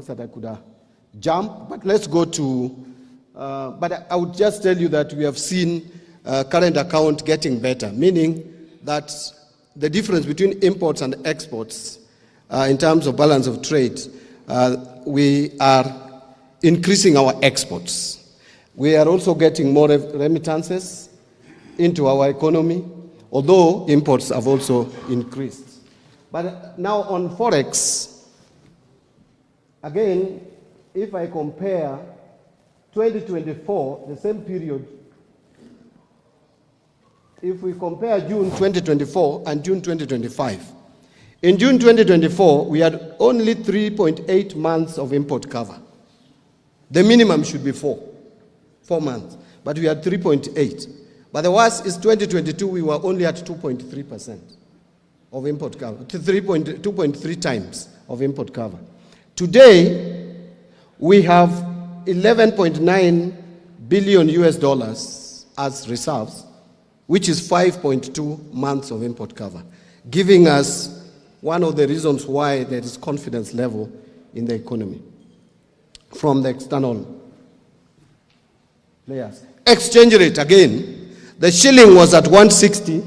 that I could jump, but let's go to, but I would just tell you that we have seen current account getting better, meaning that the difference between imports and exports in terms of balance of trade, we are increasing our exports. We are also getting more remittances into our economy, although imports have also increased. But now on Forex, again, if I compare 2024, the same period, if we compare June 2024 and June 2025, in June 2024, we had only 3.8 months of import cover. The minimum should be 4 months, but we had 3.8. But the worst is 2022, we were only at 2.3% of import cover, 2.3 times of import cover. Today, we have 11.9 billion US dollars as reserves, which is 5.2 months of import cover, giving us one of the reasons why there is confidence level in the economy from the external players. Exchange rate, again, the shilling was at 160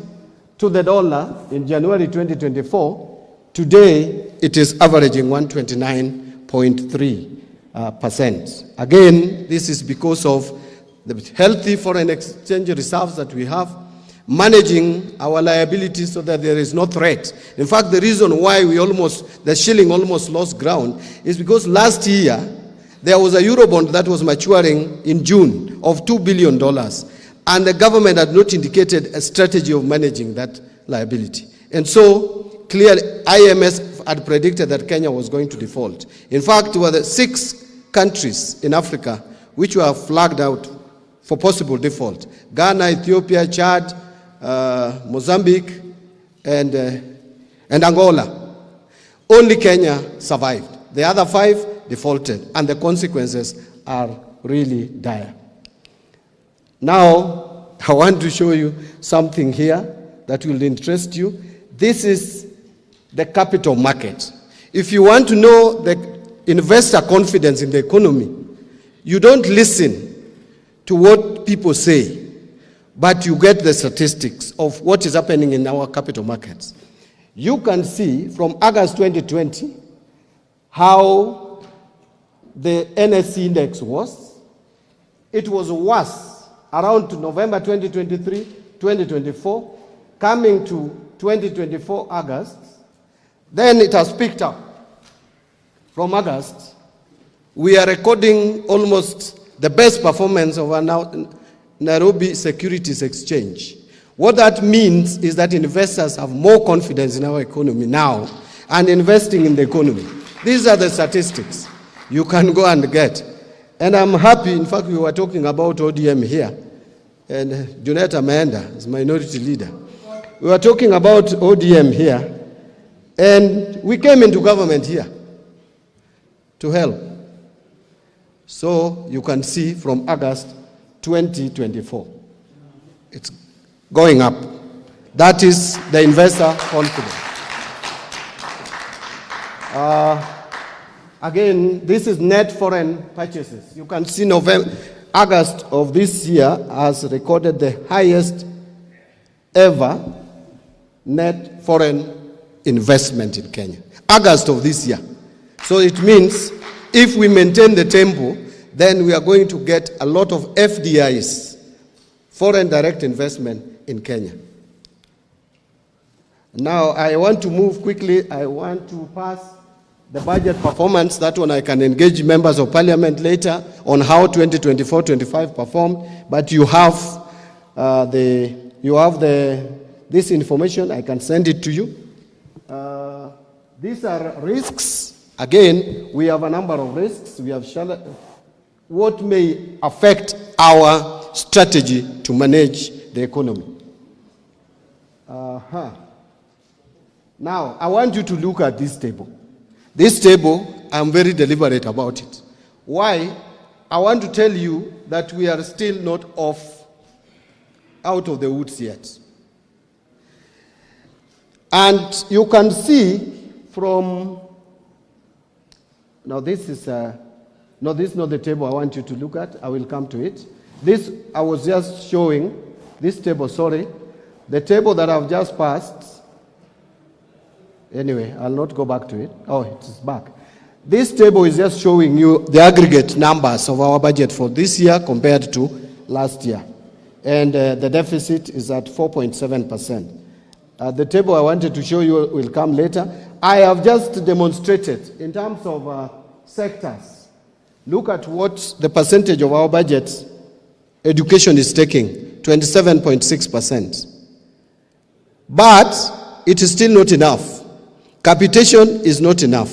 to the dollar in January 2024. Today, it is averaging 129.3%. Again, this is because of the healthy foreign exchange reserves that we have, managing our liabilities so that there is no threat. In fact, the reason why the shilling almost lost ground is because last year, there was a Eurobond that was maturing in June of $2 billion. And the government had not indicated a strategy of managing that liability. And so, clearly, IMF had predicted that Kenya was going to default. In fact, there were the 6 countries in Africa which were flagged out for possible default: Ghana, Ethiopia, Chad, Mozambique, and Angola. Only Kenya survived. The other 5 defaulted, and the consequences are really dire. Now, I want to show you something here that will interest you. This is the capital market. If you want to know the investor confidence in the economy, you don't listen to what people say, but you get the statistics of what is happening in our capital markets. You can see from August 2020 how the NSE index was. It was worse around November 2023, 2024, coming to 2024 August. Then it has picked up. From August, we are recording almost the best performance of our Nairobi Securities Exchange. What that means is that investors have more confidence in our economy now and investing in the economy. These are the statistics you can go and get. And I'm happy, in fact, we were talking about ODM here, and Juneta Maenda is minority leader. We were talking about ODM here, and we came into government here to help. So you can see from August 2024, it's going up. That is the investor confidence. Again, this is net foreign purchases. You can see August of this year has recorded the highest ever net foreign investment in Kenya. August of this year. So it means if we maintain the tempo, then we are going to get a lot of FDIs, foreign direct investment in Kenya. Now, I want to move quickly. I want to pass the budget performance. That one I can engage members of parliament later on how 2024-25 performed. But you have this information. I can send it to you. These are risks. Again, we have a number of risks. We have what may affect our strategy to manage the economy. Now, I want you to look at this table. This table, I'm very deliberate about it. Why? I want to tell you that we are still not out of the woods yet. And you can see from Now this is, no, this is not the table I want you to look at. I will come to it. This, I was just showing, this table, sorry. The table that I've just passed, anyway, I'll not go back to it. Oh, it is back. This table is just showing you the aggregate numbers of our budget for this year compared to last year. And the deficit is at 4.7%. The table I wanted to show you will come later. I have just demonstrated in terms of sectors. Look at what the percentage of our budget education is taking, 27.6%. But it is still not enough. Capitation is not enough.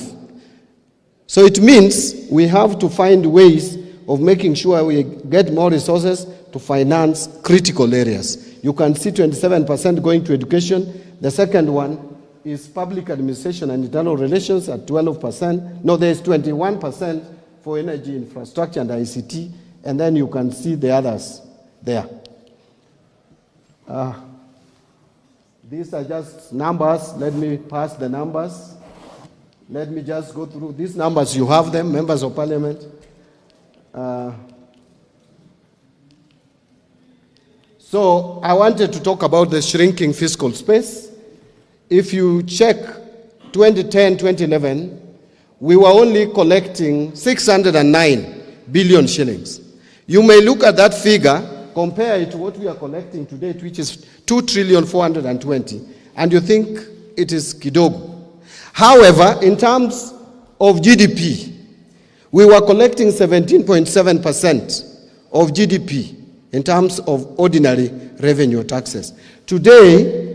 So it means we have to find ways of making sure we get more resources to finance critical areas. You can see 27% going to education. The second one is public administration and internal relations at 12%. No, there's 21% for energy infrastructure and ICT, and then you can see the others there. These are just numbers. Let me pass the numbers. Let me just go through these numbers. You have them, members of parliament. So I wanted to talk about the shrinking fiscal space. If you check 2010, 2011, we were only collecting 609 billion shillings. You may look at that figure, compare it to what we are collecting today, which is 2,420,000,000, and you think it is kidogo. However, in terms of GDP, we were collecting 17.7% of GDP in terms of ordinary revenue taxes. Today,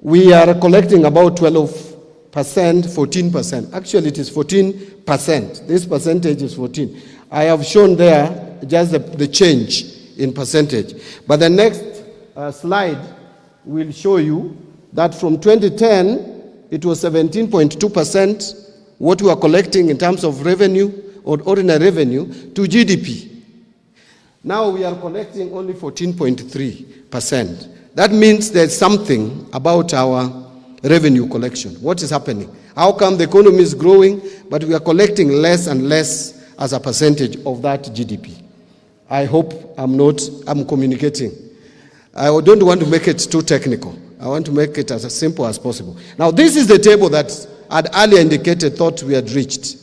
we are collecting about 12%, 14%. Actually, it is 14%. This percentage is 14. I have shown there just the change in percentage. But the next slide will show you that from 2010, it was 17.2% what we are collecting in terms of revenue or ordinary revenue to GDP. Now we are collecting only 14.3%. That means there's something about our revenue collection. What is happening? How come the economy is growing, but we are collecting less and less as a percentage of that GDP? I hope I'm communicating. I don't want to make it too technical. I want to make it as simple as possible. Now, this is the table that I'd earlier indicated thought we had reached.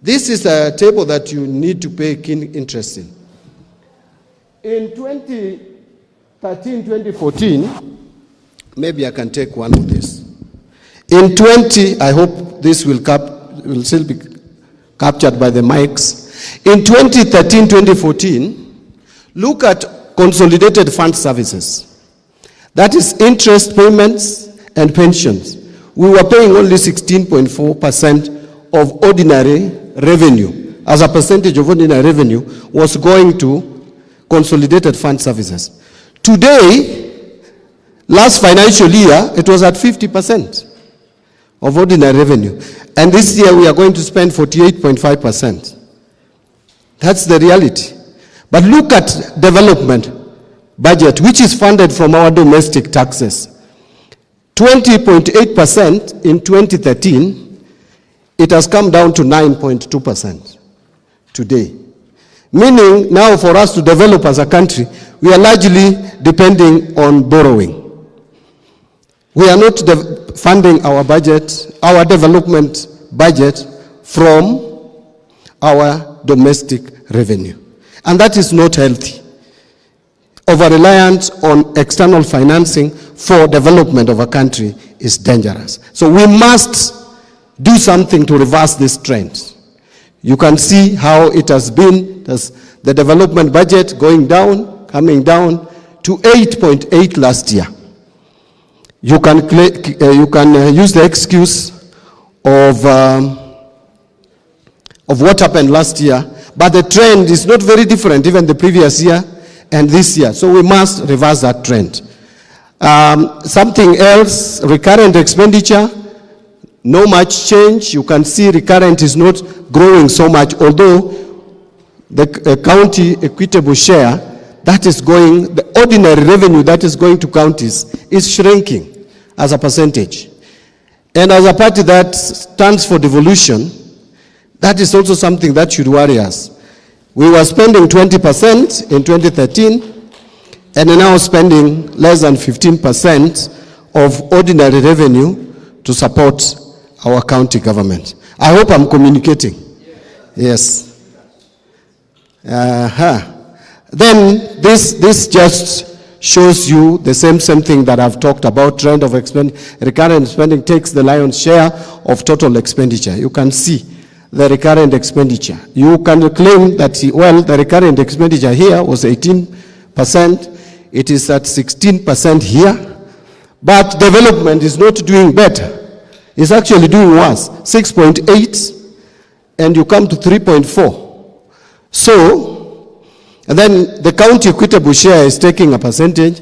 This is a table that you need to pay keen interest in. In 2013, 2014, maybe I can take one of this. In 20, I hope this will still be captured by the mics. In 2013, 2014, look at consolidated fund services. That is interest payments and pensions. We were paying only 16.4% of ordinary revenue. As a percentage of ordinary revenue was going to consolidated fund services. Today, last financial year, it was at 50% of ordinary revenue. And this year, we are going to spend 48.5%. That's the reality. But look at development budget, which is funded from our domestic taxes. 20.8% in 2013, it has come down to 9.2% today. Meaning now for us to develop as a country, we are largely depending on borrowing. We are not funding our budget, our development budget from our domestic revenue. And that is not healthy. Over-reliance on external financing for development of a country is dangerous. So we must do something to reverse this trend. You can see how it has been, the development budget going down, coming down to 8.8 last year. You can use the excuse of what happened last year, but the trend is not very different, even the previous year and this year. So we must reverse that trend. Something else, recurrent expenditure, no much change. You can see recurrent is not growing so much, although the county equitable share, that is going, the ordinary revenue that is going to counties is shrinking as a percentage. And as a party that stands for devolution, That is also something that should worry us. We were spending 20% in 2013, and are now spending less than 15% of ordinary revenue to support our county government. I hope I'm communicating. Yes. Then this just shows you the same thing that I've talked about. Trend of recurrent spending takes the lion's share of total expenditure. You can see the recurrent expenditure. You can claim that, well, the recurrent expenditure here was 18%. It is at 16% here. But development is not doing better. It's actually doing worse. 6.8, and you come to 3.4. So, and then the county equitable share is taking a percentage,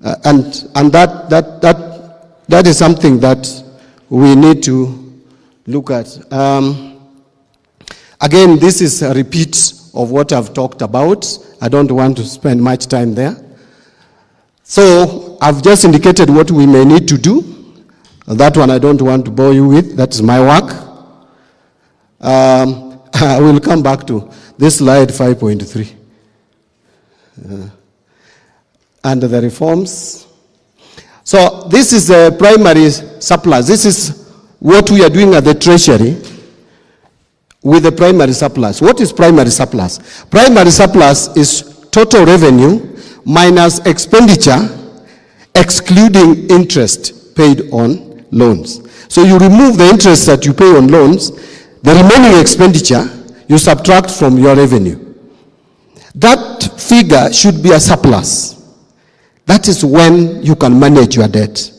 and that is something that we need to look at. Again, this is a repeat of what I've talked about. I don't want to spend much time there. So I've just indicated what we may need to do. That one I don't want to bore you with. That is my work. I will come back to this slide 5.3. And the reforms. So this is the primary surplus. This is what we are doing at the Treasury with the primary surplus. What is primary surplus? Primary surplus is total revenue minus expenditure, excluding interest paid on loans. So you remove the interest that you pay on loans, the remaining expenditure you subtract from your revenue. That figure should be a surplus. That is when you can manage your debt.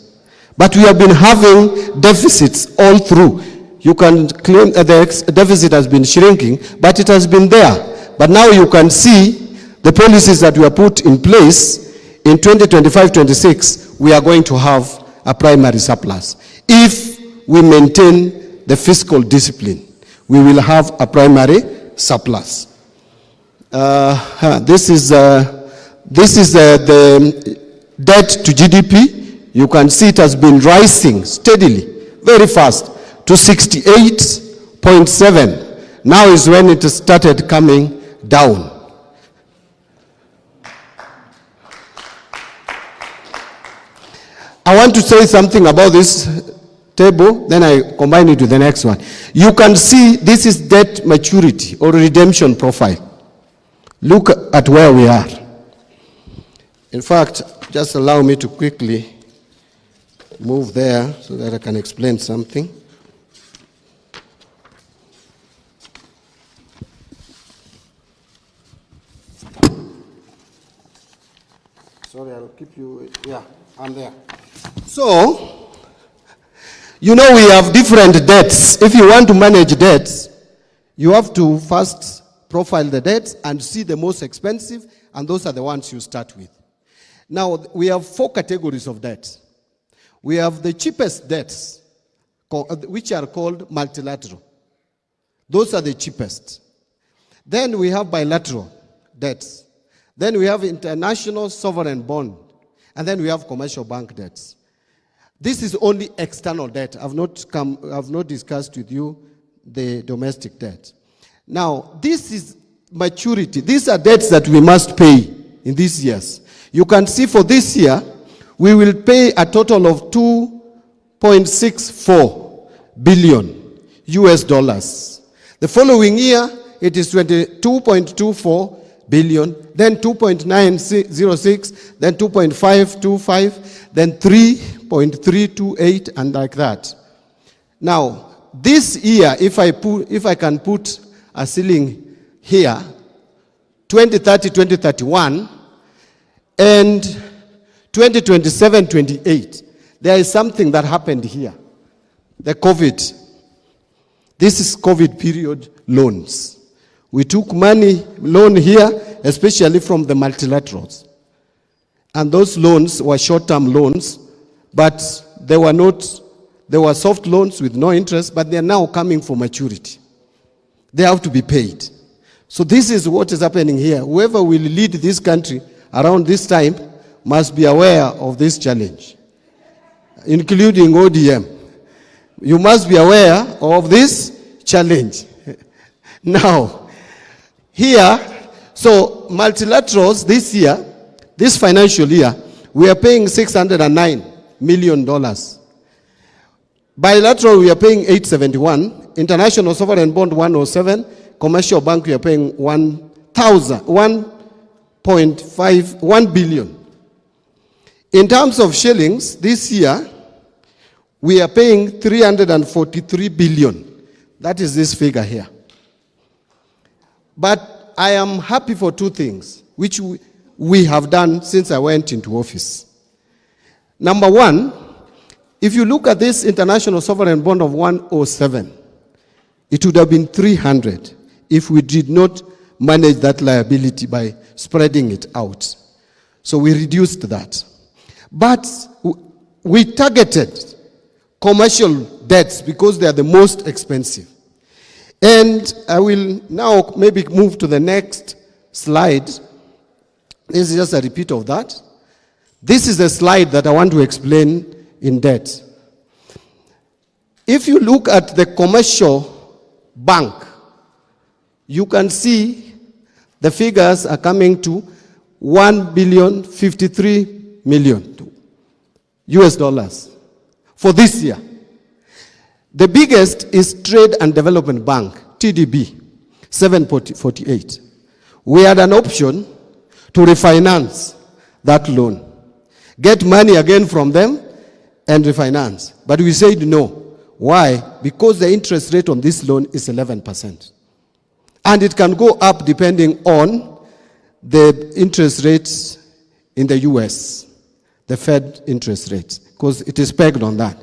But we have been having deficits all through. You can claim that the deficit has been shrinking, but it has been there. But now you can see the policies that were put in place in 2025-26, we are going to have a primary surplus. If we maintain the fiscal discipline, we will have a primary surplus. This is the debt to GDP. You can see it has been rising steadily, very fast, to 68.7. Now is when it started coming down. I want to say something about this table, then I combine it with the next one. You can see this is debt maturity or redemption profile. Look at where we are. In fact, just allow me to quickly move there so that I can explain something. Sorry, I'll keep you, yeah, I'm there. So, you know we have different debts. If you want to manage debts, you have to first profile the debts and see the most expensive, and those are the ones you start with. Now, we have 4 categories of debts. We have the cheapest debts, which are called multilateral. Those are the cheapest. Then we have bilateral debts. Then we have international sovereign bond. And then we have commercial bank debts. This is only external debt. I've not discussed with you the domestic debt. Now, this is maturity. These are debts that we must pay in these years. You can see for this year, we will pay a total of 2.64 billion US dollars. The following year, it is 22.24 billion, then 2.906, then 2.525, then 3.328, and like that. Now, this year, if I can put a ceiling here, 2030, 2031, and 2027, 28, there is something that happened here. The COVID. This is COVID period loans. We took loan here, especially from the multilaterals. And those loans were short-term loans, but they were soft loans with no interest, but they are now coming for maturity. They have to be paid. So this is what is happening here. Whoever will lead this country around this time must be aware of this challenge, including ODM. You must be aware of this challenge. Now, here, so multilaterals this year, this financial year, we are paying $609 million. Bilateral, we are paying 871. International sovereign bond, 107. Commercial bank, we are paying 1 billion. In terms of shillings, this year, we are paying 343 billion. That is this figure here. But I am happy for two things, which we have done since I went into office. Number one, if you look at this international sovereign bond of 107, it would have been 300 if we did not manage that liability by spreading it out. So we reduced that. But we targeted commercial debts because they are the most expensive. And I will now maybe move to the next slide. This is just a repeat of that. This is a slide that I want to explain in debt. If you look at the commercial bank, you can see the figures are coming to $1.053 billion US dollars for this year. The biggest is Trade and Development Bank, TDB, 748. We had an option to refinance that loan, get money again from them and refinance. But we said no. Why? Because the interest rate on this loan is 11%. And it can go up depending on the interest rates in the US, the Fed interest rates, because it is pegged on that.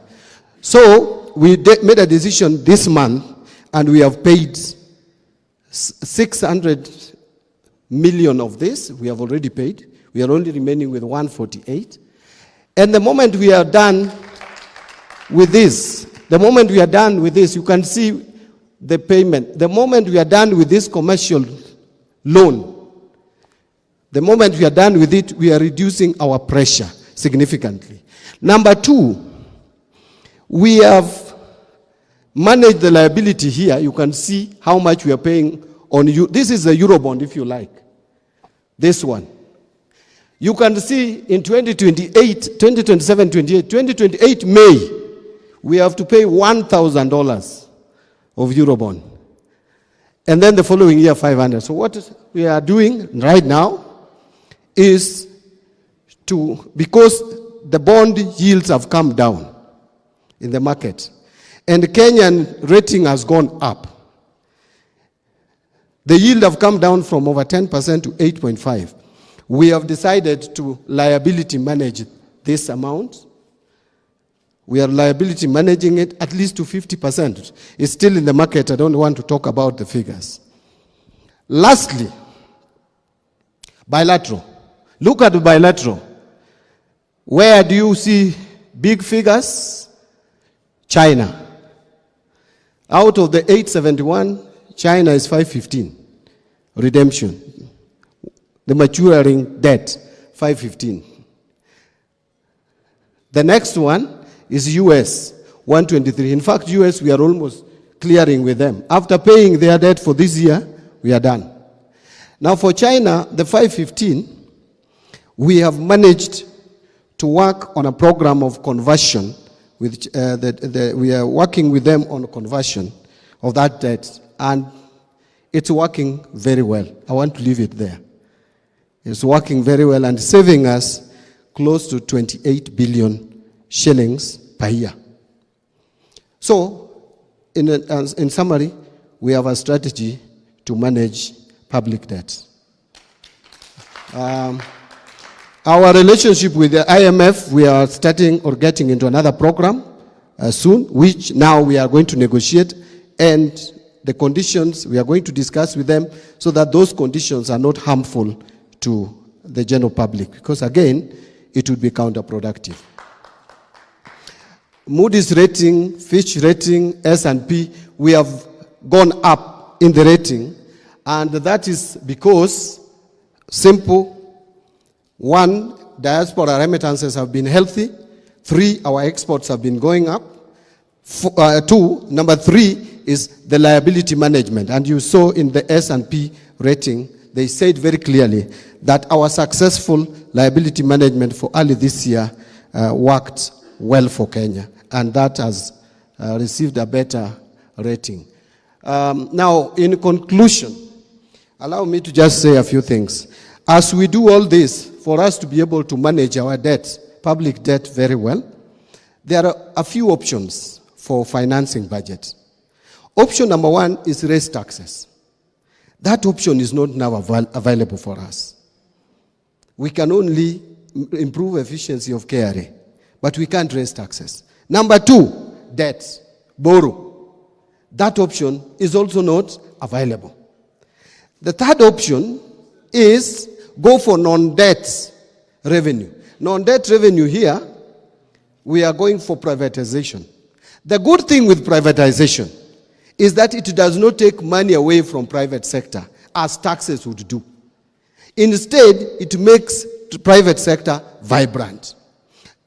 So we made a decision this month, and we have paid 600 million of this. We have already paid. We are only remaining with 148. And the moment we are done with this, you can see the payment. The moment we are done with this commercial loan, the moment we are done with it, we are reducing our pressure significantly. Number two, we have managed the liability here. You can see how much we are paying on you. This is the Eurobond, if you like. This one. You can see in 2028 May, we have to pay $1,000 of Eurobond. And then the following year, 500. So what we are doing right now is because the bond yields have come down in the market, and the Kenyan rating has gone up. The yield have come down from over 10% to 8.5. We have decided to liability manage this amount. We are liability managing it at least to 50%. It's still in the market. I don't want to talk about the figures. Lastly, bilateral. Look at the bilateral. Where do you see big figures? China. Out of the 871, China is 515. Redemption. The maturing debt, 515. The next one is US, 123. In fact, US, we are almost clearing with them. After paying their debt for this year, we are done. Now for China, the 515, we have managed to work on a program of conversion. We are working with them on a conversion of that debt, and it's working very well. I want to leave it there. It's working very well and saving us close to 28 billion shillings per year. So, in summary, we have a strategy to manage public debt. Our relationship with the IMF, we are starting or getting into another program soon, which now we are going to negotiate, and the conditions we are going to discuss with them so that those conditions are not harmful to the general public, because again, it would be counterproductive. Moody's rating, Fitch rating, S&P, we have gone up in the rating, and that is because, simple, 1, diaspora remittances have been healthy. 3, our exports have been going up. 2, number 3, is the liability management. And you saw in the S&P rating, they said very clearly that our successful liability management for early this year worked well for Kenya, and that has received a better rating. Now, in conclusion, allow me to just say a few things. As we do all this, for us to be able to manage our debt, public debt very well, there are a few options for financing budget. Option number one is raise taxes. That option is not now available for us. We can only improve efficiency of KRA, but we can't raise taxes. Number two, debt, borrow. That option is also not available. The third option is go for non-debt revenue. Non-debt revenue here, we are going for privatization. The good thing with privatization is that it does not take money away from private sector as taxes would do. Instead, it makes the private sector vibrant.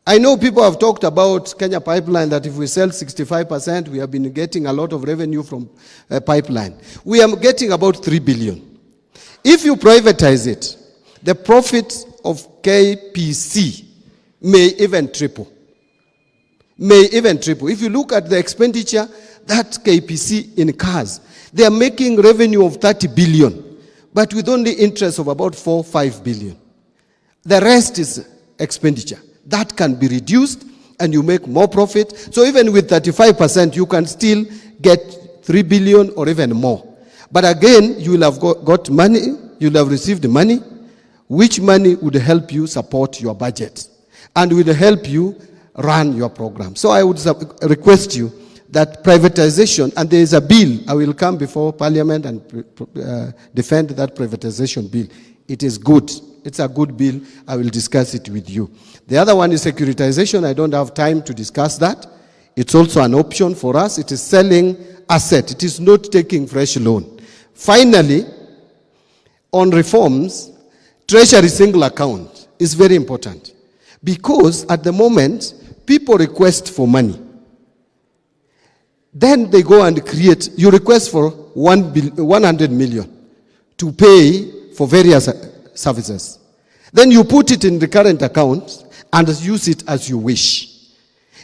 I know people have talked about Kenya Pipeline, that if we sell 65%, we have been getting a lot of revenue from pipeline. We are getting about 3 billion. If you privatize it, the profit of KPC may even triple. May even triple. If you look at the expenditure that KPC incurs, they are making revenue of 30 billion, but with only interest of about 4-5 billion. The rest is expenditure. That can be reduced and you make more profit. So even with 35%, you can still get 3 billion or even more. But again, you will have got money, you will have received money, which money would help you support your budget and will help you run your program. So I would request you that privatization, and there is a bill, I will come before Parliament and defend that privatization bill. It is good. It's a good bill. I will discuss it with you. The other one is securitization. I don't have time to discuss that. It's also an option for us. It is selling asset. It is not taking fresh loan. Finally, on reforms, treasury single account is very important because at the moment, people request for money. Then they go and create, you request for 100 million to pay for various services. Then you put it in the current account and use it as you wish.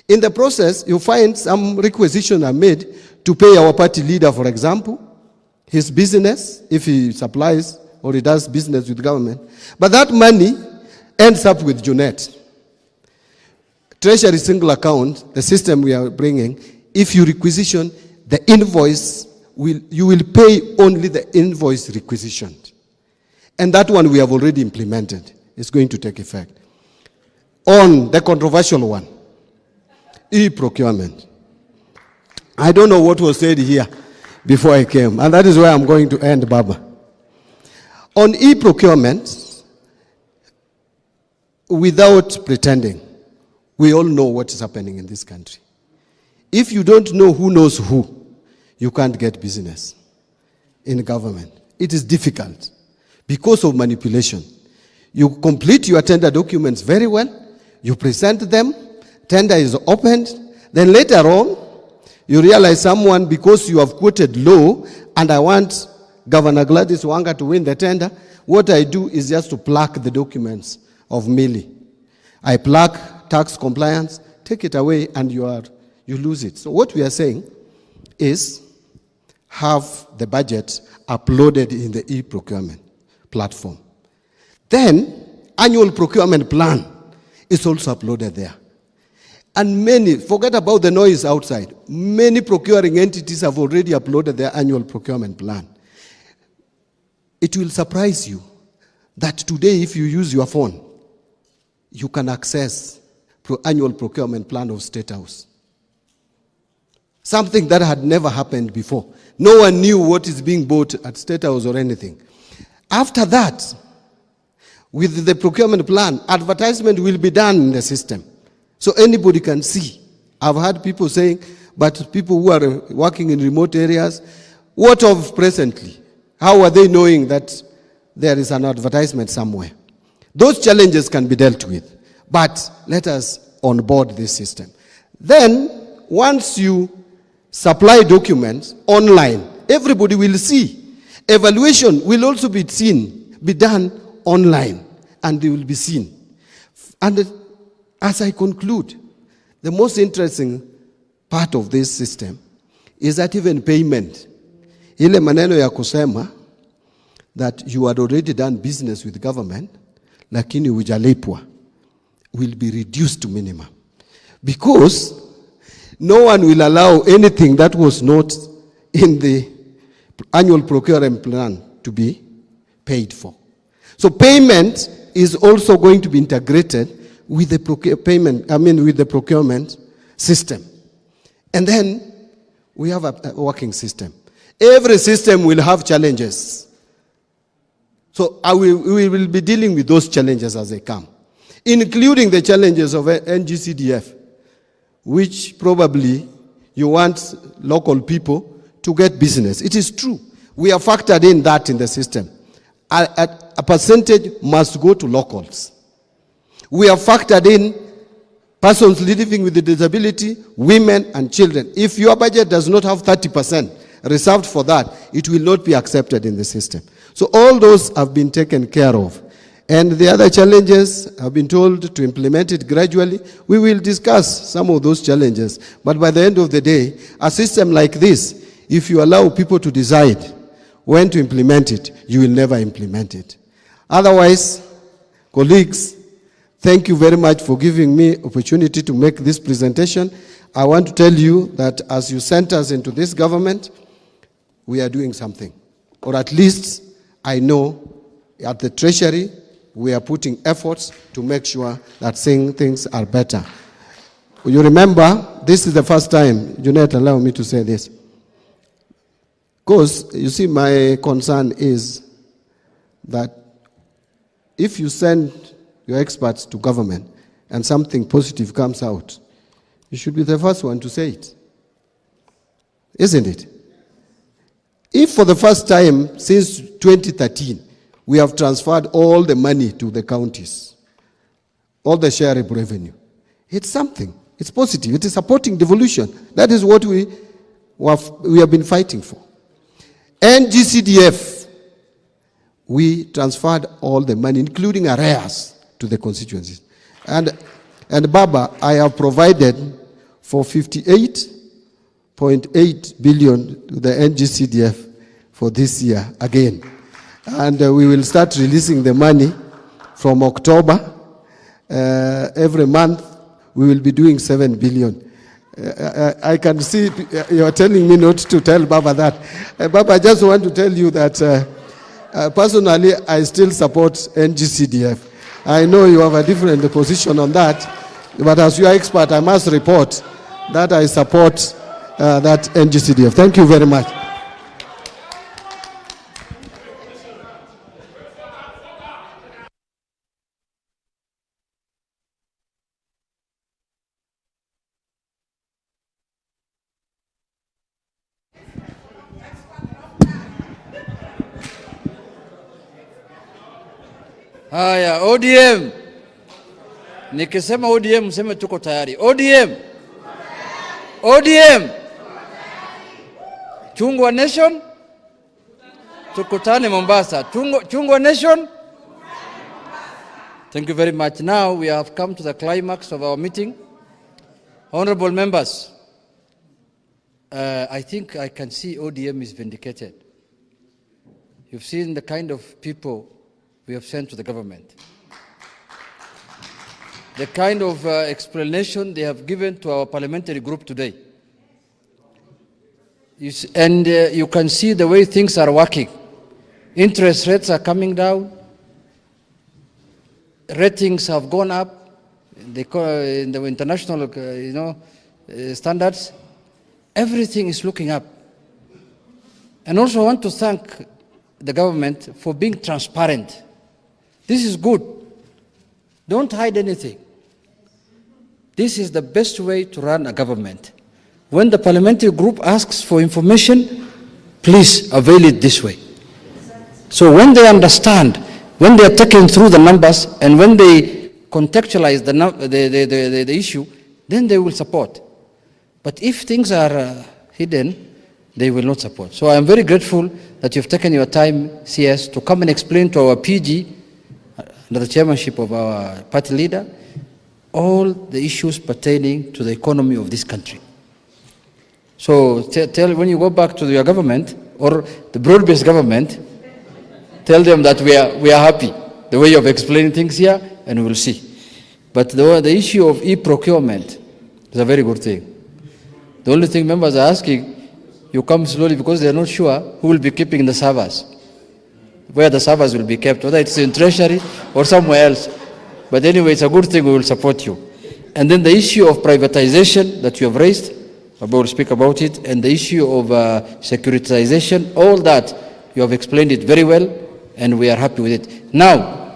In the process, you find some requisitions are made to pay our party leader, for example, his business, if he supplies or he does business with government. But that money ends up with Junet. Treasury single account, the system we are bringing, if you requisition the invoice, you will pay only the invoice requisitioned. And that one we have already implemented. It's going to take effect. On the controversial one, e-procurement. I don't know what was said here before I came, and that is where I'm going to end, Baba. On e-procurement, without pretending, we all know what is happening in this country. If you don't know who knows who, you can't get business in government. It is difficult because of manipulation. You complete your tender documents very well, you present them, tender is opened, then later on, you realize someone, because you have quoted low, and I want Governor Gladys Wanga to win the tender, what I do is just to plaque the documents of Millie. I plaque tax compliance, take it away, and you lose it. So what we are saying is have the budget uploaded in the e-procurement platform. Then, annual procurement plan is also uploaded there. And many, forget about the noise outside, many procuring entities have already uploaded their annual procurement plan. It will surprise you that today, if you use your phone, you can access annual procurement plan of State House. Something that had never happened before. No one knew what is being bought at State House or anything. After that, with the procurement plan, advertisement will be done in the system. So anybody can see. I've had people saying, but people who are working in remote areas, what of presently? How are they knowing that there is an advertisement somewhere? Those challenges can be dealt with. But let us onboard this system. Then, once you supply documents online. Everybody will see. Evaluation will also be done online, and they will be seen. And as I conclude, the most interesting part of this system is that even payment, ile maneno ya kusema that you had already done business with government, lakini hujalipwa, will be reduced to minimum. Because no one will allow anything that was not in the annual procurement plan to be paid for. So payment is also going to be integrated with the procurement system. And then we have a working system. Every system will have challenges. So we will be dealing with those challenges as they come, including the challenges of NGCDF, which probably you want local people to get business. It is true. We have factored in that in the system. A percentage must go to locals. We have factored in persons living with a disability, women and children. If your budget does not have 30% reserved for that, it will not be accepted in the system. So all those have been taken care of. And the other challenges, I've been told to implement it gradually. We will discuss some of those challenges. But by the end of the day, a system like this, if you allow people to decide when to implement it, you will never implement it. Otherwise, colleagues, thank you very much for giving me opportunity to make this presentation. I want to tell you that as you sent us into this government, we are doing something. Or at least I know at the Treasury, we are putting efforts to make sure that things are better. You remember, this is the first time, Junet, allow me to say this. Because, you see, my concern is that if you send your experts to government and something positive comes out, you should be the first one to say it. Isn't it? If for the first time since 2013, we have transferred all the money to the counties, all the share of revenue, it's something. It's positive. It is supporting devolution. That is what we have been fighting for. NGCDF, we transferred all the money, including arrears, to the constituencies. And Baba, I have provided for 58.8 billion to the NGCDF for this year again. And we will start releasing the money from October. Every month, we will be doing 7 billion. I can see you are telling me not to tell Baba that. Baba, I just want to tell you that personally, I still support NGCDF. I know you have a different position on that, but as your expert, I must report that I support that NGCDF. Thank you very much. Haya, ODM. Nikisema ODM, mseme tuko tayari. ODM. ODM. Chungwa Nation. Tukutane Mombasa. Chungwa Nation. Thank you very much. Now we have come to the climax of our meeting. Honorable members, I think I can see ODM is vindicated. You've seen the kind of people we have sent to the government. The kind of explanation they have given to our parliamentary group today. You can see the way things are working. Interest rates are coming down. Ratings have gone up in the international standards. Everything is looking up. And also I want to thank the government for being transparent. This is good. Don't hide anything. This is the best way to run a government. When the parliamentary group asks for information, please avail it this way. So when they understand, when they are taken through the numbers, and when they contextualize the issue, then they will support. But if things are hidden, they will not support. So I am very grateful that you've taken your time, CS, to come and explain to our PG, under the chairmanship of our party leader, all the issues pertaining to the economy of this country. So tell when you go back to your government, or the broad-based government, tell them that we are happy, the way you have explained things here, and we will see. But the issue of e-procurement is a very good thing. The only thing members are asking, you come slowly because they are not sure who will be keeping the servers, where the servers will be kept, whether it's in treasury or somewhere else. But anyway, it's a good thing, we will support you. And then the issue of privatization that you have raised, Baba will speak about it, and the issue of securitization, all that, you have explained it very well, and we are happy with it. Now,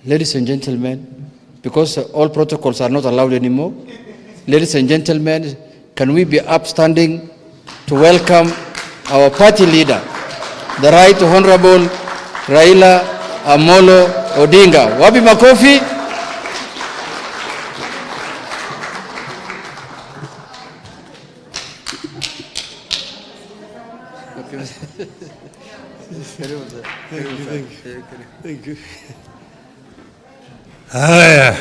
ladies and gentlemen, because all protocols are not allowed anymore, ladies and gentlemen, can we be upstanding to welcome our party leader, the Right Honorable Raila Odinga. Wapi makofi? Thank you. Haya.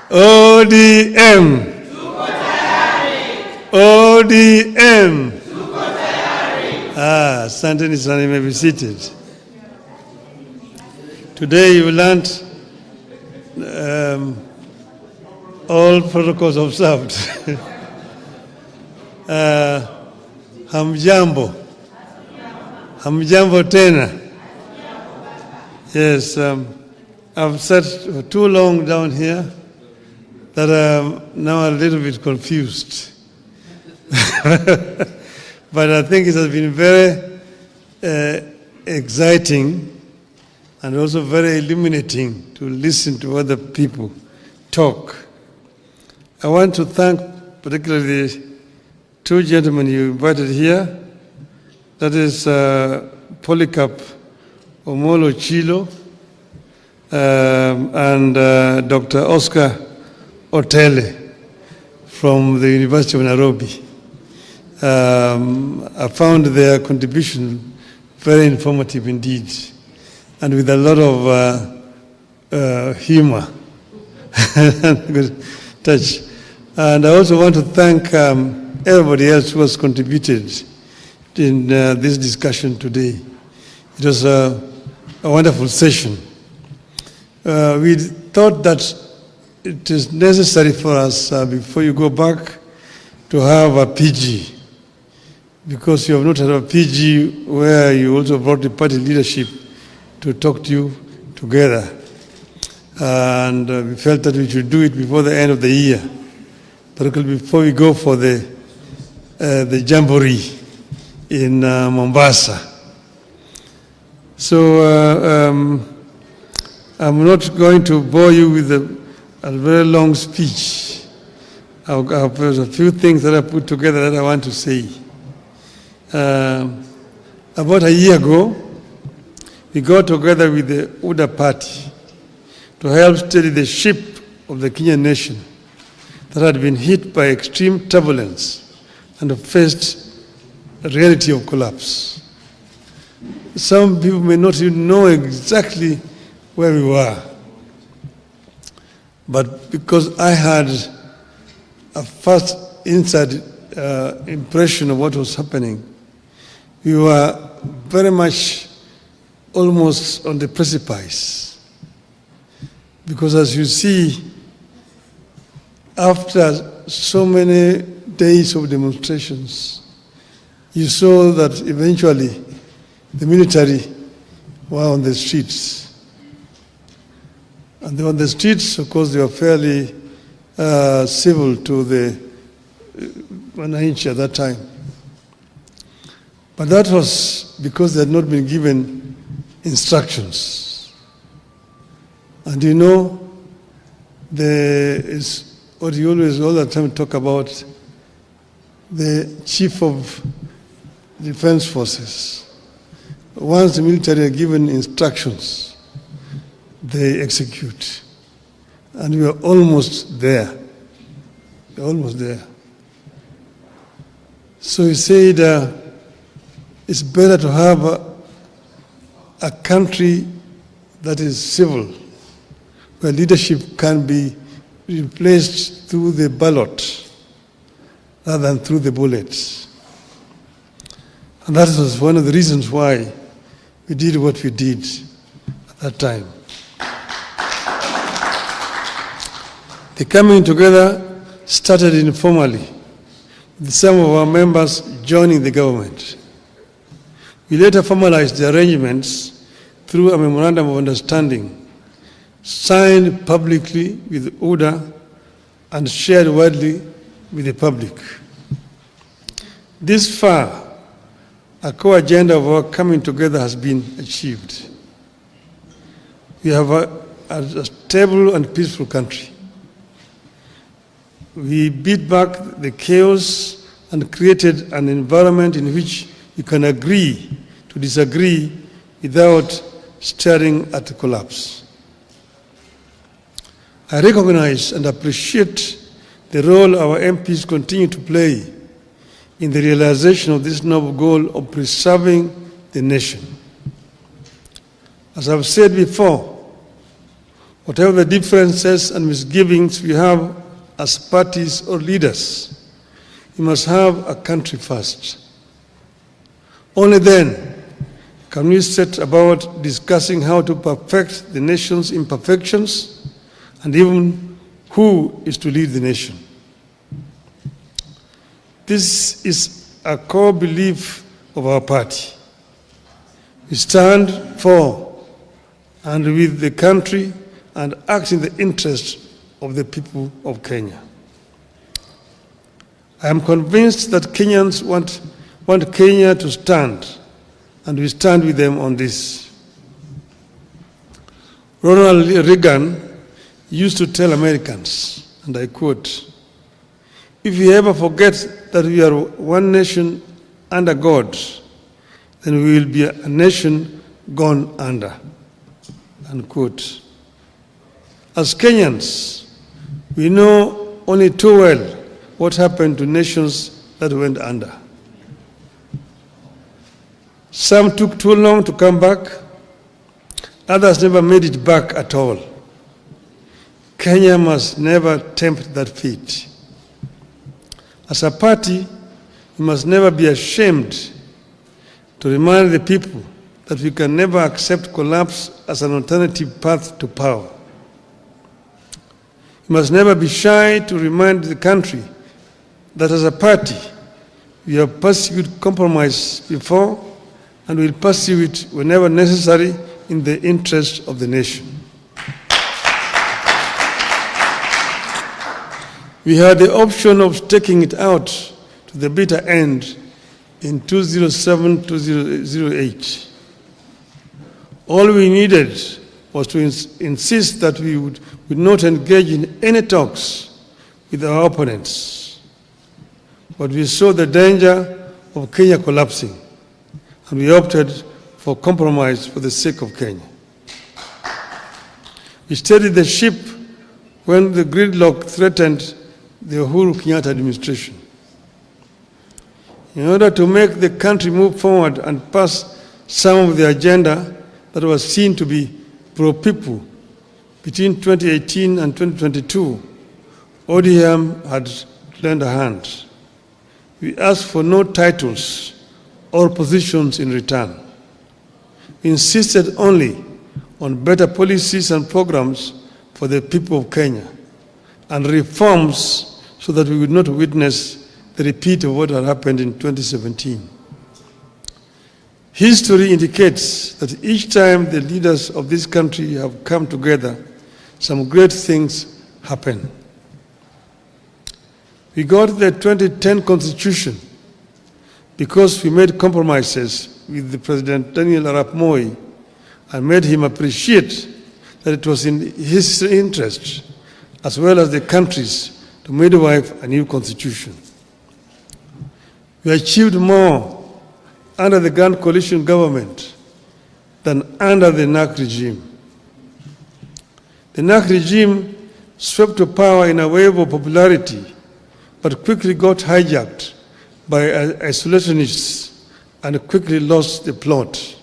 ODM. ODM. Asanteni sana, you may be seated. Today you learned all protocols observed. Hamjambo. Hamjambo tena. Yes, I've sat for too long down here that I'm now a little bit confused. But I think it has been very exciting and also very illuminating to listen to other people talk. I want to thank particularly the two gentlemen you invited here. That is Polycarp Omolo Chilo and Dr. Oscar Otele from the University of Nairobi. I found their contribution very informative indeed, and with a lot of humor and good touch. And I also want to thank everybody else who has contributed in this discussion today. It was a wonderful session. We thought that it is necessary for us, before you go back, to have a PG, because you have not had a PG where you also brought the party leadership to talk to you together. And we felt that we should do it before the end of the year, particularly before we go for the jamboree in Mombasa. So I'm not going to bore you with a very long speech. There's a few things that I put together that I want to say. About a year ago, we got together with the UDA party to help steady the ship of the Kenyan nation that had been hit by extreme turbulence and faced a reality of collapse. Some people may not even know exactly where we were, but because I had a first inside impression of what was happening, we were very much almost on the precipice. Because as you see, after so many days of demonstrations, you saw that eventually the military were on the streets. And they were on the streets, of course, they were fairly civil to the wananchi at that time. But that was because they had not been given instructions. And you know, there is what you always all the time talk about, the chief of defense forces. Once the military are given instructions, they execute. And we are almost there. We're almost there. So he said it's better to have a country that is civil, where leadership can be replaced through the ballot rather than through the bullets. And that was one of the reasons why we did what we did at that time. The coming together started informally, with some of our members joining the government. We later formalized the arrangements through a memorandum of understanding, signed publicly with ODA and shared widely with the public. This far, a core agenda of our coming together has been achieved. We have a stable and peaceful country. We beat back the chaos and created an environment in which you can agree to disagree without staring at collapse. I recognize and appreciate the role our MPs continue to play in the realization of this noble goal of preserving the nation. As I've said before, whatever the differences and misgivings we have as parties or leaders, we must have a country first. Only then can we set about discussing how to perfect the nation's imperfections and even who is to lead the nation. This is a core belief of our party. We stand for and with the country and act in the interest of the people of Kenya. I am convinced that Kenyans want Kenya to stand, and we stand with them on this. Ronald Reagan used to tell Americans, and I quote, "If we ever forget that we are one nation under God, then we will be a nation gone under," unquote. As Kenyans, we know only too well what happened to nations that went under. Some took too long to come back, others never made it back at all. Kenya must never tempt that fate. As a party, we must never be ashamed to remind the people that we can never accept collapse as an alternative path to power. We must never be shy to remind the country that as a party, we have pursued compromise before and will pursue it whenever necessary in the interest of the nation. We had the option of taking it out to the bitter end in 2007-2008. All we needed was to insist that we would not engage in any talks with our opponents. But we saw the danger of Kenya collapsing, and we opted for compromise for the sake of Kenya. We steadied the ship when the gridlock threatened the Uhuru Kenyatta administration. In order to make the country move forward and pass some of the agenda that was seen to be pro-people between 2018 and 2022, ODM had lent a hand. We asked for no titles or positions in return. We insisted only on better policies and programs for the people of Kenya and reforms so that we would not witness the repeat of what had happened in 2017. History indicates that each time the leaders of this country have come together, some great things happen. We got the 2010 Constitution because we made compromises with the President Daniel Arap Moi and made him appreciate that it was in his interest, as well as the country's, to midwife a new constitution. We achieved more under the Grand Coalition government than under the NAC regime. The NAC regime swept to power in a wave of popularity but quickly got hijacked by isolationists and quickly lost the plot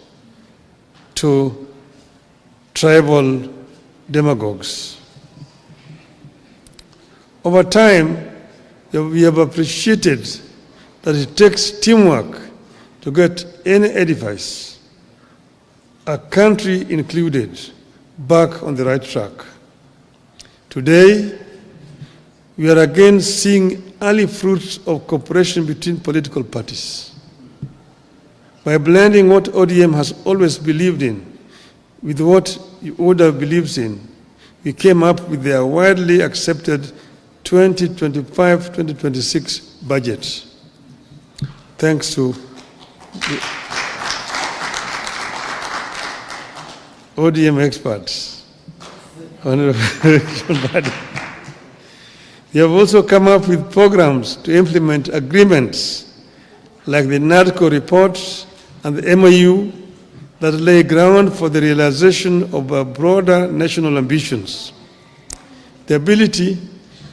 to tribal demagogues. Over time, we have appreciated that it takes teamwork to get any edifice, a country included, back on the right track. Today, we are again seeing early fruits of cooperation between political parties. By blending what ODM has always believed in with what ODA believes in, we came up with their widely accepted 2025-2026 budget. Thanks to the ODM experts. We have also come up with programs to implement agreements like the NADCO report and the MOU that lay ground for the realization of our broader national ambitions. The ability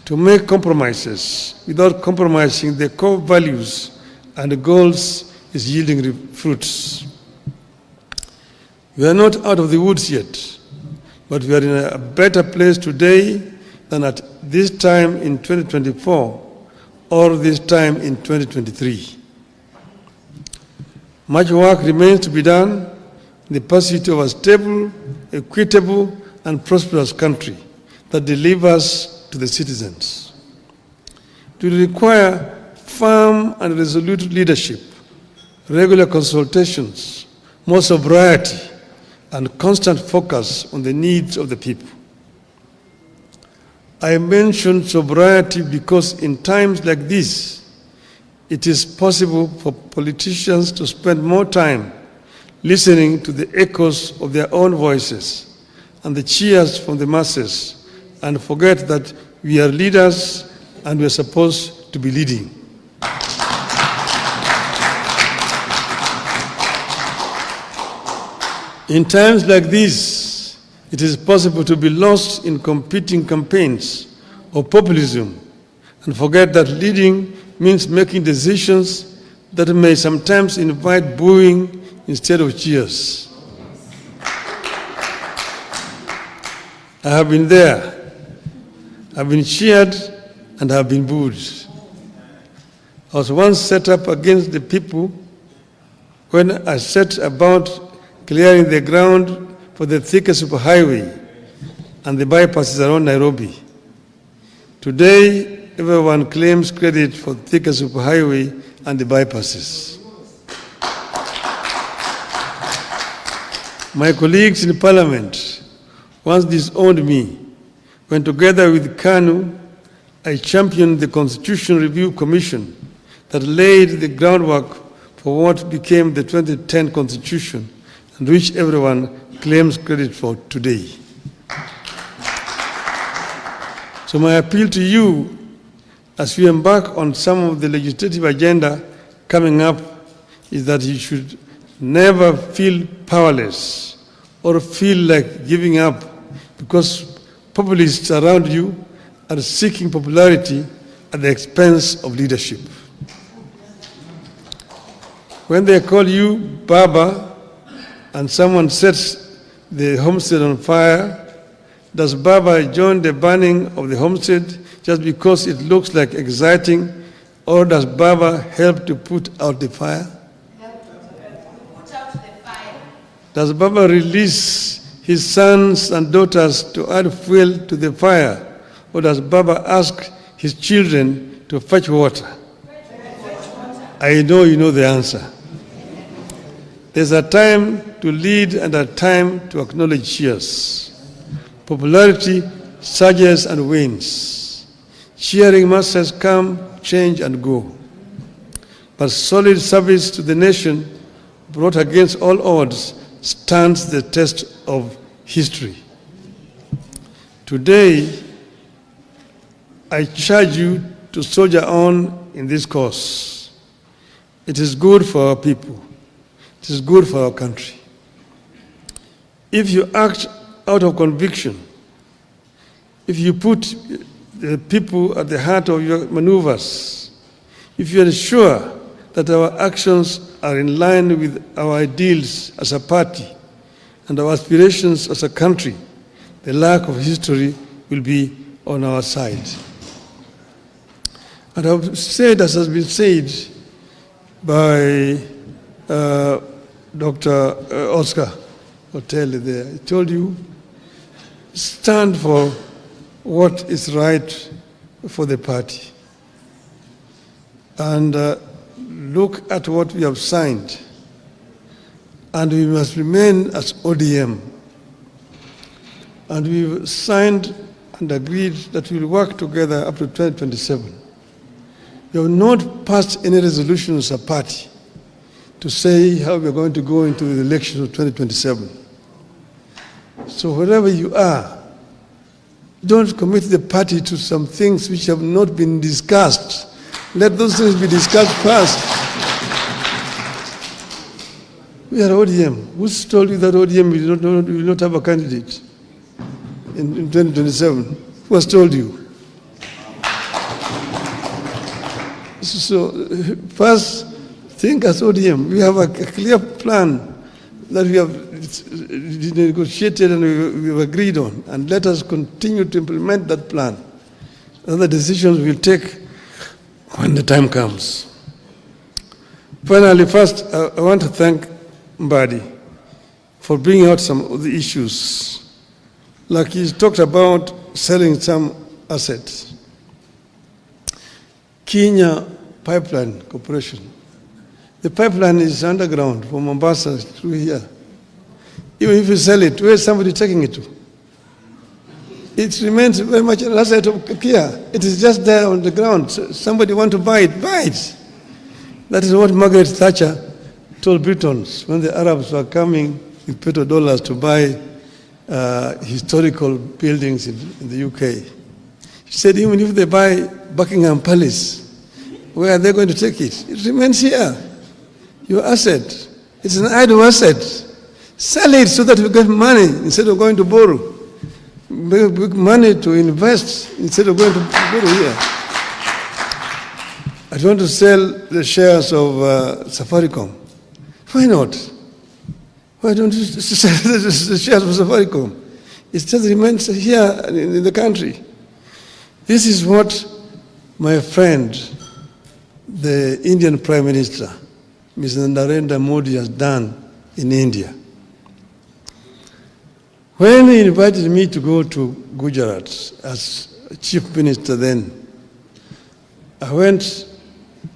to make compromises without compromising the core values and the goals is yielding fruits. We are not out of the woods yet, but we are in a better place today than at this time in 2024 or this time in 2023. Much work remains to be done in the pursuit of a stable, equitable, and prosperous country that delivers to the citizens. It will require firm and resolute leadership, regular consultations, more sobriety, and constant focus on the needs of the people. I mention sobriety because in times like this, it is possible for politicians to spend more time listening to the echoes of their own voices and the cheers from the masses, and forget that we are leaders and we are supposed to be leading. In times like this, it is possible to be lost in competing campaigns or populism and forget that leading means making decisions that may sometimes invite booing instead of cheers. I have been there. I've been cheered and have been booed. I was once set up against the people when I set about clearing the ground for the Thika superhighway and the bypasses around Nairobi. Today, everyone claims credit for Thika superhighway and the bypasses. My colleagues in Parliament once disowned me when, together with KANU, I championed the Constitution Review Commission that laid the groundwork for what became the 2010 Constitution and which everyone claims credit for today. So my appeal to you as we embark on some of the legislative agenda coming up is that you should never feel powerless or feel like giving up because populists around you are seeking popularity at the expense of leadership. When they call you Baba and someone sets the homestead on fire, does Baba join the burning of the homestead just because it looks like exciting, or does Baba help to put out the fire? Does Baba release his sons and daughters to add fuel to the fire, or does Baba ask his children to fetch water? I know you know the answer. There's a time to lead and a time to acknowledge cheers. Popularity surges and wanes. Cheering masses come, change, and go. But solid service to the nation, brought against all odds, stands the test of history. Today, I charge you to soldier on in this cause. It is good for our people. It is good for our country. If you act out of conviction, if you put the people at the heart of your maneuvers, if you ensure that our actions are in line with our ideals as a party and our aspirations as a country, the lack of history will be on our side. And I've said, as has been said by Dr. Oscar Hotel there, I told you, stand for what is right for the party. And look at what we have signed. And we must remain as ODM. And we've signed and agreed that we will work together up to 2027. We have not passed any resolution as a party to say how we are going to go into the elections of 2027. So wherever you are, don't commit the party to some things which have not been discussed. Let those things be discussed first. We are ODM. Who's told you that ODM will not have a candidate in 2027? Who has told you? So first, think as ODM. We have a clear plan that we have negotiated and we have agreed on, and let us continue to implement that plan. Other decisions we'll take when the time comes. Finally, first, I want to thank Mbadi for bringing out some of the issues. Like he's talked about selling some assets. Kenya Pipeline Corporation. The pipeline is underground from Mombasa through here. Even if you sell it, where is somebody taking it to? It remains very much an asset of Kenya. It is just there on the ground. So somebody want to buy it, buy it. That is what Margaret Thatcher told Britons when the Arabs were coming with petrodollars to buy historical buildings in the UK. She said, even if they buy Buckingham Palace, where are they going to take it? It remains here. Your asset. It's an idle asset. Sell it so that we get money instead of going to borrow. Make money to invest instead of going to borrow here. I want to sell the shares of Safaricom. Why not? Why don't you sell the shares of Safaricom? It just remains here in the country. This is what my friend, the Indian Prime Minister, Mr. Narendra Modi, has done in India. When he invited me to go to Gujarat as chief minister then, I went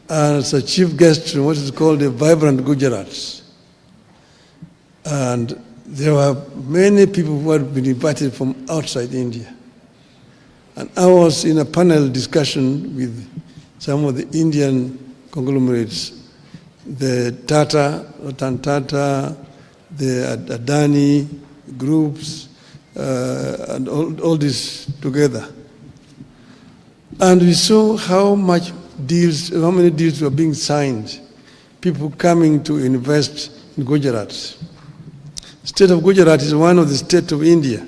as a chief guest in what is called a vibrant Gujarat. And there were many people who had been invited from outside India. And I was in a panel discussion with some of the Indian conglomerates, the Tata, Ratan Tata, the Adani groups, and all this together. And we saw how many deals were being signed, people coming to invest in Gujarat. The state of Gujarat is one of the states of India.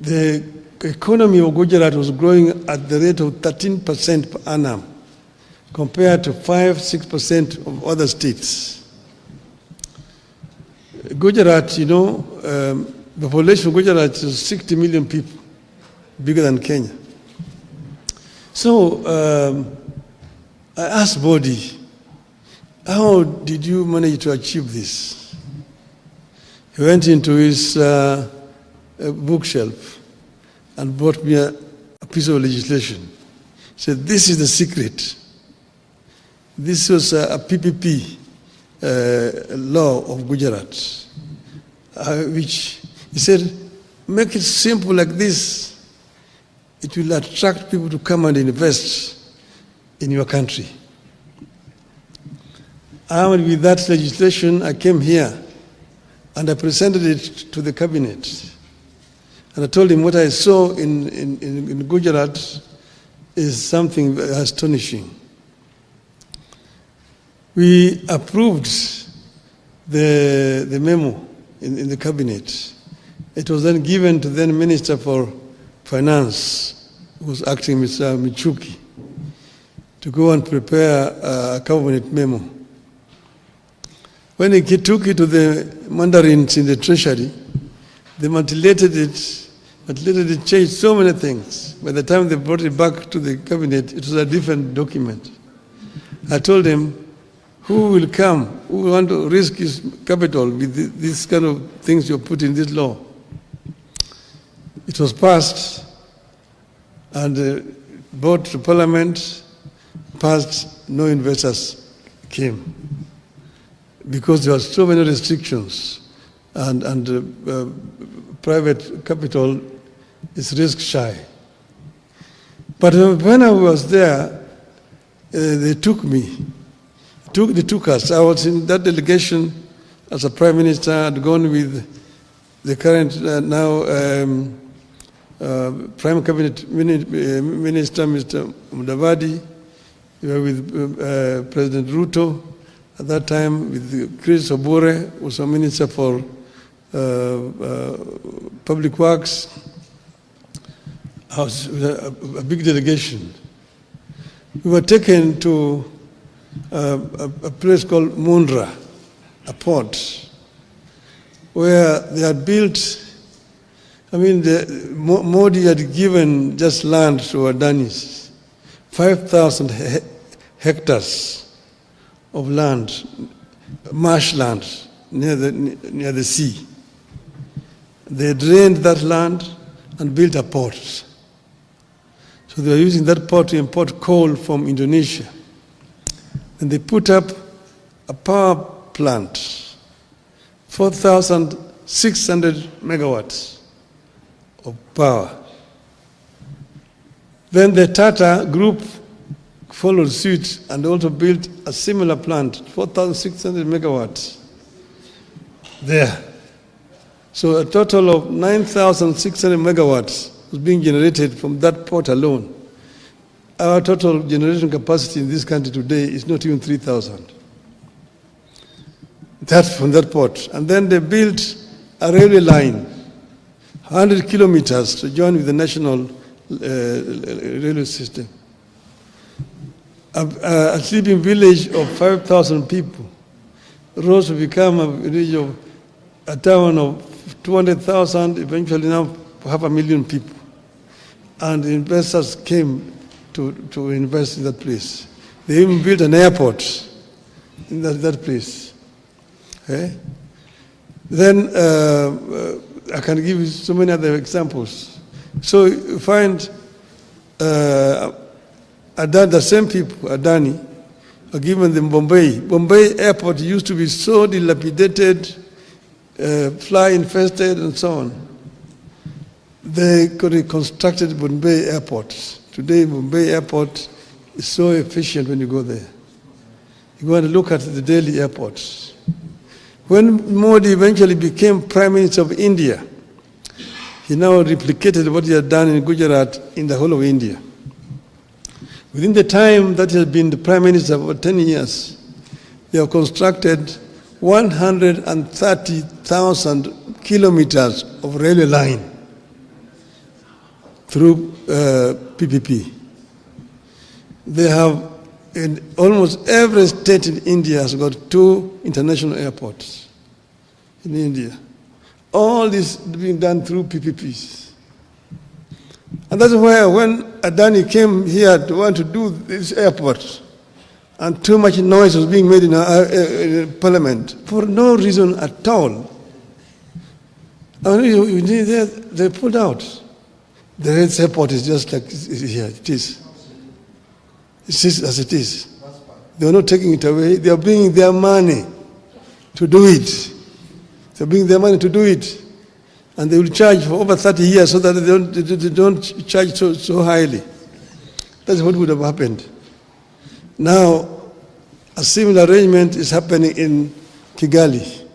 The economy of Gujarat was growing at the rate of 13% per annum, compared to 5-6% of other states. Gujarat, the population of Gujarat is 60 million people, bigger than Kenya. So I asked Modi, how did you manage to achieve this? He went into his bookshelf and brought me a piece of legislation. He said, this is the secret. This was a PPP law of Gujarat, which he said, make it simple like this. It will attract people to come and invest in your country. Armed with that legislation, I came here and I presented it to the cabinet. And I told him what I saw in Gujarat is something astonishing. We approved the memo in the cabinet. It was then given to the then Minister for Finance, who was acting Mr. Michuki, to go and prepare a cabinet memo. When he took it to the mandarins in the treasury, they manipulated it, changed so many things. By the time they brought it back to the cabinet, it was a different document. I told them, who will come, who will want to risk his capital with these kind of things you put in this law? It was passed and brought to Parliament, passed, no investors came because there were so many restrictions and private capital is risk shy. But when I was there, they took me. They took us. I was in that delegation as a prime minister. I'd gone with the current prime cabinet minister, Mr. Mudavadi. We were with President Ruto at that time, with Chris Obore, who was a minister for public works. I was with a big delegation. We were taken to a place called Mundra, a port, where they had built, Modi had given just land to Adanis, 5,000 hectares of land, marshland near the sea. They drained that land and built a port. So they were using that port to import coal from Indonesia. And they put up a power plant, 4,600 megawatts of power. Then the Tata group followed suit and also built a similar plant, 4,600 megawatts there. So a total of 9,600 megawatts was being generated from that port alone. Our total generation capacity in this country today is not even 3,000. That's from that port. And then they built a railway line, 100 kilometers to join with the national railway system. A sleeping village of 5,000 people rose to become a town of 200,000, eventually now 500,000 people. And investors came to invest in that place. They even built an airport in that place. Okay? Then I can give you so many other examples. So you find the same people, Adani, are given them Bombay. Bombay airport used to be so dilapidated, fly infested and so on. They could have constructed Bombay airport. Today, Mumbai airport is so efficient when you go there. You go and look at the Delhi airports. When Modi eventually became Prime Minister of India, he now replicated what he had done in Gujarat in the whole of India. Within the time that he has been the Prime Minister for 10 years, they have constructed 130,000 kilometers of railway line through PPP. They have, in almost every state in India has got 2 international airports in India. All this being done through PPPs. And that's why when Adani came here to want to do this airport, and too much noise was being made in Parliament, for no reason at all. They pulled out. The Red airport is just like here, it is. It is as it is. They are not taking it away. They are bringing their money to do it. They are bringing their money to do it. And they will charge for over 30 years so that they don't charge so highly. That's what would have happened. Now, a similar arrangement is happening in Kigali.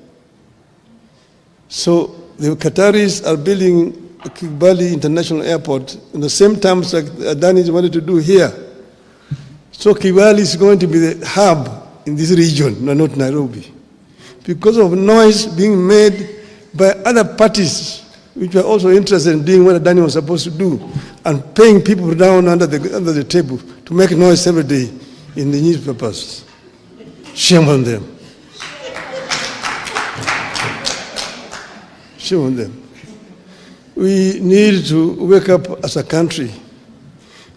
So the Qataris are building Kigali International Airport in the same terms like Adani wanted to do here. So Kigali is going to be the hub in this region, no, not Nairobi, because of noise being made by other parties which were also interested in doing what Daniel was supposed to do, and paying people down under the table to make noise every day in the newspapers. Shame on them. Shame on them. We need to wake up as a country,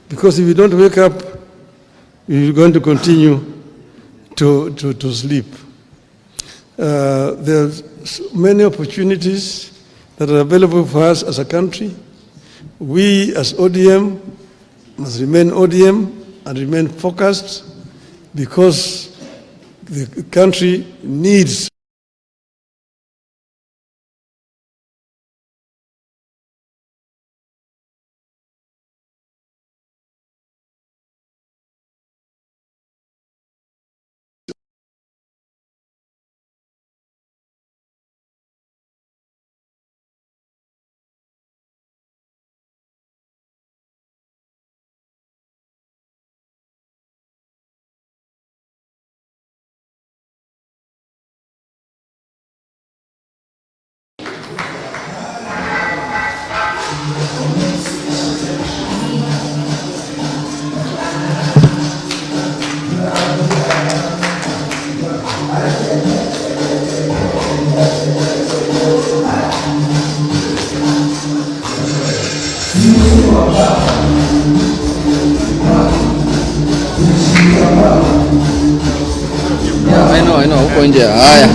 because if we don't wake up, we're going to continue to sleep. There's many opportunities that are available for us as a country. We as ODM must remain ODM and remain focused, because the country needs I know, huko nje. Haya.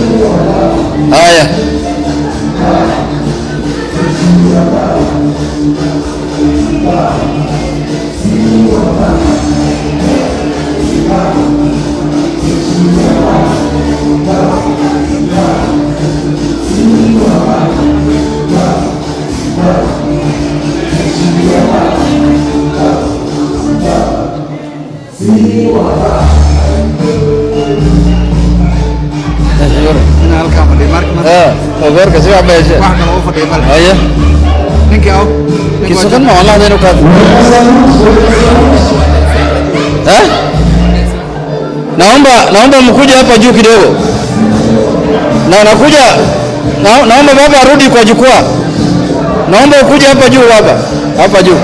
Ogar kasi apa aja? Wah, kalau over dia malah. Ayo. Thank you. Kisah kan mau lah dia nukat. Naomba mkuje hapa juu kidogo. Naomba baba arudi kwa jukwaa. Naomba ukuje hapa juu baba. Hapa juu.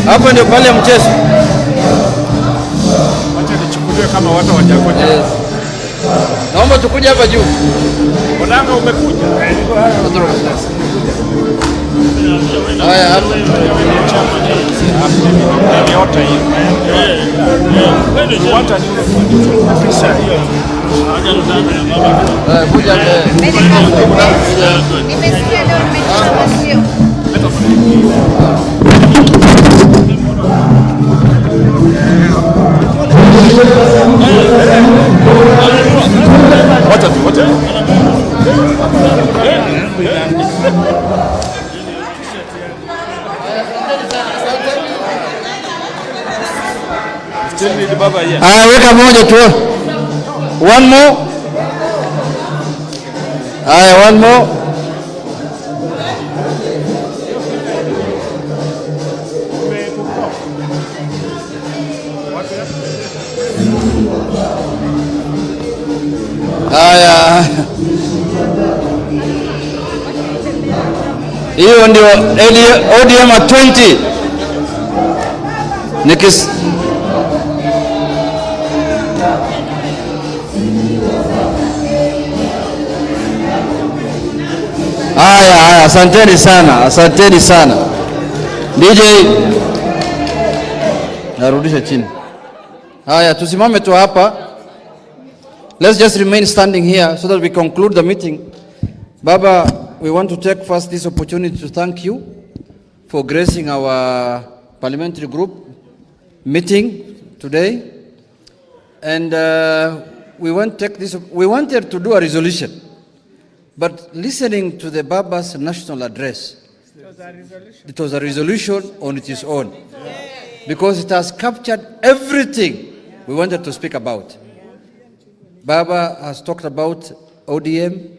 Hapa ndio pale mchezo. Wacha nichukuliwe kama watu hawajakuja. Yes. Naomba tukuje hapa juu. Odanga umekuja. Haya hapa. Yote hiyo. Wacha ni ofisa hiyo. Kuja hapa. Nimesikia leo mmechapa sio? Wacha. Weka moja tu. One more. One more. Hiyo ndio ODM 20. Asanteni sana. DJ narudisha chini. Tusimame tu hapa. Let's just remain standing here so that we conclude the meeting. Baba, we want to take first this opportunity to thank you for gracing our parliamentary group meeting today. And we wanted to do a resolution. But listening to the Baba's national address, it was a resolution on its own. Because it has captured everything we wanted to speak about. Baba has talked about ODM,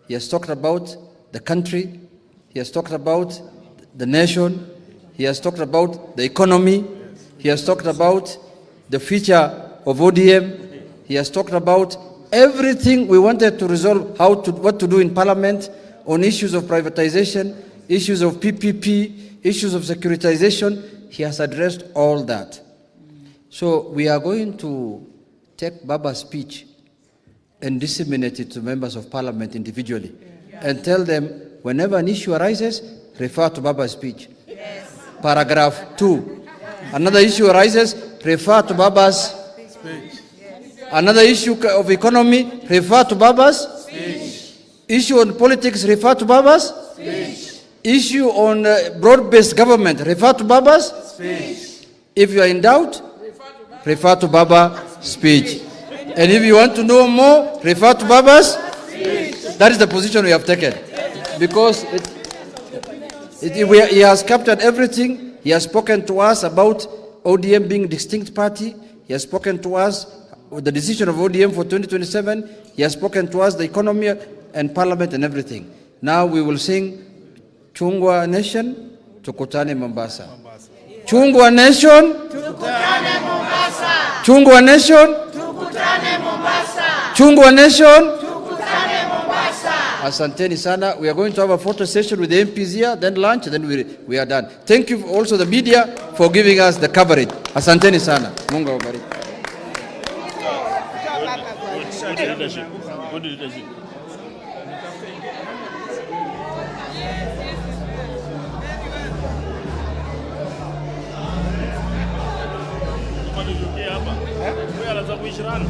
he has talked about the country, he has talked about the nation, he has talked about the economy, he has talked about the future of ODM, he has talked about everything we wanted to resolve, what to do in parliament, on issues of privatization, issues of PPP, issues of securitization. He has addressed all that. So we are going to take Baba's speech and disseminate it to members of parliament individually and tell them whenever an issue arises, refer to Baba's speech. Yes. Paragraph 2. Another issue arises, refer to Baba's speech. Another issue of economy, refer to Baba's speech. Issue on politics, refer to Baba's speech. Issue on broad-based government, refer to Baba's speech. If you are in doubt, refer to Baba's speech. And if you want to know more, refer to Baba's speech. That is the position we have taken. Because he has captured everything. He has spoken to us about ODM being a distinct party. He has spoken to us with the decision of ODM for 2027. He has spoken to us the economy and parliament and everything. Now we will sing Chungwa Nation, Tukutane Mombasa. Chungwa Nation, Tukutane Mombasa. Chungwa Nation, Tukutane Mombasa. Chungwa Nation. Tukutane Mombasa. Asanteni sana. We are going to have a photo session with the MPs here, then lunch, then we are done. Thank you also the media for giving us the coverage. Asanteni sana. Mungu awabariki. Good leadership. Hapa. Wewe anaanza kuishirana.